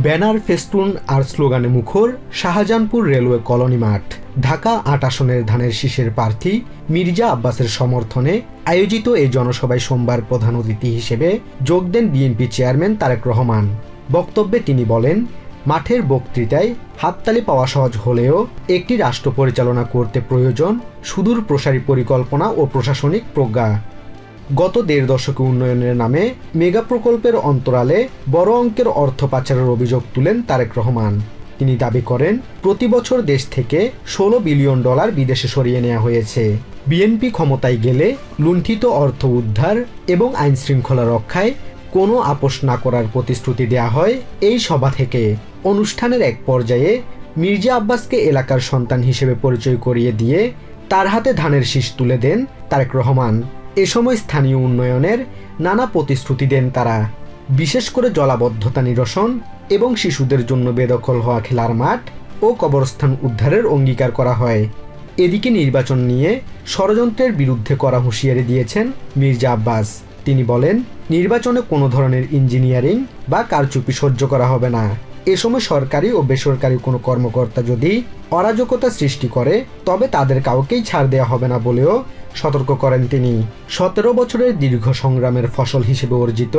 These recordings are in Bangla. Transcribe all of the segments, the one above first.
ব্যানার, ফেস্টুন আর স্লোগানে মুখর শাহজাহানপুর রেলওয়ে কলোনি মাঠ। ঢাকা ৮ আসনের ধানের শীষের প্রার্থী মির্জা আব্বাসের সমর্থনে আয়োজিত এই জনসভায় সোমবার প্রধান অতিথি হিসেবে যোগ দেন বিএনপি চেয়ারম্যান তারেক রহমান। বক্তব্যে তিনি বলেন, মাঠের বক্তৃতায় হাততালি পাওয়া সহজ হলেও একটি রাষ্ট্র পরিচালনা করতে প্রয়োজন সুদূর প্রসারী পরিকল্পনা ও প্রশাসনিক প্রজ্ঞা। গত ১.৫ দশকে উন্নয়নের নামে মেগা প্রকল্পের অন্তরালে বড় অঙ্কের অর্থ পাচারের অভিযোগ তুলেন তারেক রহমান। তিনি দাবি করেন, প্রতি বছর দেশ থেকে $16 বিলিয়ন বিদেশে সরিয়ে নেওয়া হয়েছে। বিএনপি ক্ষমতায় গেলে লুণ্ঠিত অর্থ উদ্ধার এবং আইন শৃঙ্খলা রক্ষায় কোনো আপোষ না করার প্রতিশ্রুতি দেয়া হয় এই সভা থেকে। অনুষ্ঠানের এক পর্যায়ে মির্জা আব্বাসকে এলাকার সন্তান হিসেবে পরিচয় করিয়ে দিয়ে তার হাতে ধানের শীষ তুলে দেন তারেক রহমান। এ সময় স্থানীয় উন্নয়নের নানা প্রতিশ্রুতি দেন তারা, বিশেষ করে জলাবদ্ধতা নিরসন এবং শিশুদের জন্য বেদখল হওয়া খেলার মাঠ ও কবরস্থান উদ্ধারের অঙ্গীকার করা হয়। এদিকে নির্বাচন নিয়ে ষড়যন্ত্রের বিরুদ্ধে করা হুঁশিয়ারি দিয়েছেন মির্জা আব্বাস। তিনি বলেন, নির্বাচনে কোনো ধরনের ইঞ্জিনিয়ারিং বা কারচুপি সহ্য করা হবে না। এ সময় সরকারি ও বেসরকারি কোনো কর্মকর্তা যদি অরাজকতা সৃষ্টি করে তবে তাদের কাউকেই ছাড় দেওয়া হবে না বলেও সতর্ক করেন তিনি। ১৭ বছরের দীর্ঘ সংগ্রামের ফসল হিসেবে অর্জিত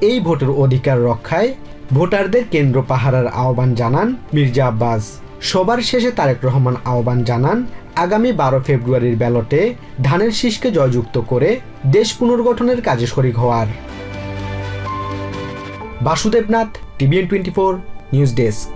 এই ভোটের অধিকার রক্ষায় ভোটারদের কেন্দ্র পাহারার আহ্বান জানান মির্জা আব্বাস। সবার শেষে তারেক রহমান আহ্বান জানান, আগামী ১২ ফেব্রুয়ারির ব্যালটে ধানের শীষকে জয়যুক্ত করে দেশ পুনর্গঠনের কাজে শরিক হওয়ার। Basudeb Nath, TVN24 news desk.